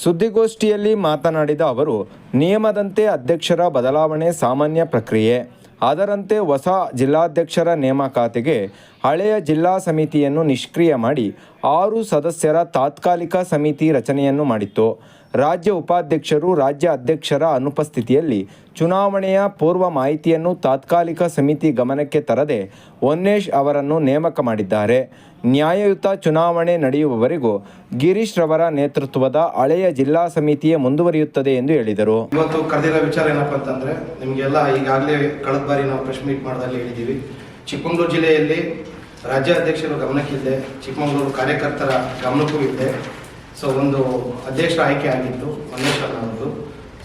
ಸುದ್ದಿಗೋಷ್ಠಿಯಲ್ಲಿ ಮಾತನಾಡಿದ ಅವರು, ನಿಯಮದಂತೆ ಅಧ್ಯಕ್ಷರ ಬದಲಾವಣೆ ಸಾಮಾನ್ಯ ಪ್ರಕ್ರಿಯೆ. ಅದರಂತೆ ಹೊಸ ಜಿಲ್ಲಾಧ್ಯಕ್ಷರ ನೇಮಕಾತಿಗೆ ಹಳೆಯ ಜಿಲ್ಲಾ ಸಮಿತಿಯನ್ನು ನಿಷ್ಕ್ರಿಯ ಮಾಡಿ 6 ಸದಸ್ಯರ ತಾತ್ಕಾಲಿಕ ಸಮಿತಿ ರಚನೆಯನ್ನು ಮಾಡಿತ್ತು. ರಾಜ್ಯ ಉಪಾಧ್ಯಕ್ಷರು ರಾಜ್ಯ ಅಧ್ಯಕ್ಷರ ಅನುಪಸ್ಥಿತಿಯಲ್ಲಿ ಚುನಾವಣೆಯ ಪೂರ್ವ ಮಾಹಿತಿಯನ್ನು ತಾತ್ಕಾಲಿಕ ಸಮಿತಿ ಗಮನಕ್ಕೆ ತರದೆ ಹೊನ್ನೇಶ್ ಅವರನ್ನು ನೇಮಕ ಮಾಡಿದ್ದಾರೆ. ನ್ಯಾಯಯುತ ಚುನಾವಣೆ ನಡೆಯುವವರೆಗೂ ಗಿರೀಶ್ ರವರ ನೇತೃತ್ವದ ಹಳೆಯ ಜಿಲ್ಲಾ ಸಮಿತಿಯೇ ಮುಂದುವರಿಯುತ್ತದೆ ಎಂದು ಹೇಳಿದರು. ಇವತ್ತು ಕರೆದಿರೋ ವಿಚಾರ ಏನಪ್ಪ ಅಂತಂದ್ರೆ, ನಿಮಗೆಲ್ಲ ಈಗಾಗಲೇ ಕಳೆದ ಬಾರಿ ನಾವು ಪ್ರೆಸ್ ಮೀಟ್ ಮಾಡೋದಲ್ಲಿ ಹೇಳಿದ್ದೀವಿ. ಚಿಕ್ಕಮಗಳೂರು ಜಿಲ್ಲೆಯಲ್ಲಿ ರಾಜ್ಯಾಧ್ಯಕ್ಷರು ಗಮನಕ್ಕಿದೆ, ಚಿಕ್ಕಮಗಳೂರು ಕಾರ್ಯಕರ್ತರ ಗಮನಕ್ಕೂ ಇದೆ. ಸೊ ಒಂದು ಅಧ್ಯಕ್ಷರ ಆಯ್ಕೆ ಆಗಿತ್ತು ಹೊನ್ನೇಶ್ ಅವರದ್ದು.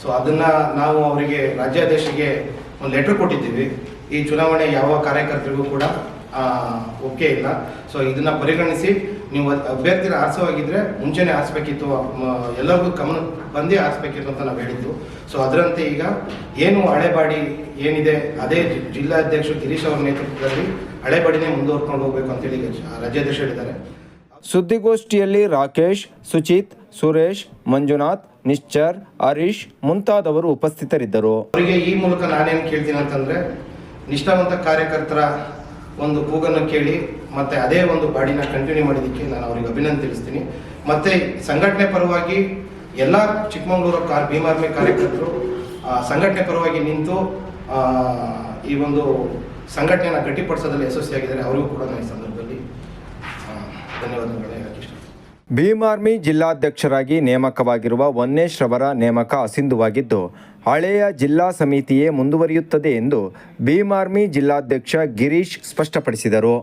ಸೊ ಅದನ್ನು ನಾವು ಅವರಿಗೆ ರಾಜ್ಯಾಧ್ಯಕ್ಷರಿಗೆ ಒಂದು ಲೆಟರ್ ಕೊಟ್ಟಿದ್ದೀವಿ. ಈ ಚುನಾವಣೆ ಯಾವ ಕಾರ್ಯಕರ್ತರಿಗೂ ಕೂಡ ಒಪ್ಪಿಗೆ ಇಲ್ಲ. ಸೊ ಇದನ್ನು ಪರಿಗಣಿಸಿ ನೀವು ಅಭ್ಯರ್ಥಿನ ಆರಿಸೋವಾಗಿದ್ದರೆ ಮುಂಚೆನೇ ಆರಿಸ್ಬೇಕಿತ್ತು, ಎಲ್ಲರಿಗೂ ಗಮನ ಬಂದೇ ಆರಿಸ್ಬೇಕಿತ್ತು ಅಂತ ನಾವು ಹೇಳಿದ್ದು. ಸೊ ಅದರಂತೆ ಈಗ ಏನು ಹಳೆಬಾಡಿ ಏನಿದೆ ಅದೇ ಜಿಲ್ಲಾಧ್ಯಕ್ಷರು ಗಿರೀಶ್ ಅವರ ನೇತೃತ್ವದಲ್ಲಿ ಹಳೆಬಾಡಿನೇ ಮುಂದುವರ್ಕೊಂಡು ಹೋಗಬೇಕು ಅಂತೇಳಿ ರಾಜ್ಯಾಧ್ಯಕ್ಷರು ಹೇಳಿದ್ದಾರೆ. ಸುದ್ದಿಗೋಷ್ಠಿಯಲ್ಲಿ ರಾಕೇಶ್, ಸುಚಿತ್, ಸುರೇಶ್, ಮಂಜುನಾಥ್, ನಿಶ್ಚರ್, ಹರೀಶ್ ಮುಂತಾದವರು ಉಪಸ್ಥಿತರಿದ್ದರು. ಅವರಿಗೆ ಈ ಮೂಲಕ ನಾನೇನು ಕೇಳ್ತೀನಿ ಅಂತಂದರೆ, ನಿಷ್ಠಾವಂತ ಕಾರ್ಯಕರ್ತರ ಒಂದು ಕೂಗನ್ನು ಕೇಳಿ ಮತ್ತು ಅದೇ ಒಂದು ಬಾಡಿನ ಕಂಟಿನ್ಯೂ ಮಾಡಿದ್ದಕ್ಕೆ ನಾನು ಅವರಿಗೆ ಅಭಿನಂದನೆ ತಿಳಿಸ್ತೀನಿ. ಮತ್ತು ಸಂಘಟನೆ ಪರವಾಗಿ ಎಲ್ಲ ಚಿಕ್ಕಮಗಳೂರು ಭೀಮಾರ್ಮಿ ಕಾರ್ಯಕರ್ತರು ಸಂಘಟನೆ ಪರವಾಗಿ ನಿಂತು ಈ ಒಂದು ಸಂಘಟನೆಯನ್ನು ಗಟ್ಟಿಪಡಿಸೋದ್ರಲ್ಲಿ ಯಶಸ್ವಿಯಾಗಿದ್ದಾರೆ. ಅವರಿಗೂ ಕೂಡ ನಾನು ಈ ಸಂದರ್ಭದಲ್ಲಿ ಧನ್ಯವಾದಗಳು ಹೇಳಕ್ಕೆ ಇಷ್ಟಪಡ್ತೀನಿ. ಭೀಮಾರ್ಮಿ ಜಿಲ್ಲಾಧ್ಯಕ್ಷರಾಗಿ ನೇಮಕವಾಗಿರುವ ಹೊನ್ನೇಶ್ ರವರ ನೇಮಕ ಅಸಿಂಧುವಾಗಿದ್ದು ಹಳೆಯ ಜಿಲ್ಲಾ ಸಮಿತಿಯೇ ಮುಂದುವರಿಯುತ್ತದೆ ಎಂದು ಭೀಮಾರ್ಮಿ ಜಿಲ್ಲಾಧ್ಯಕ್ಷ ಗಿರೀಶ್ ಸ್ಪಷ್ಟಪಡಿಸಿದರು.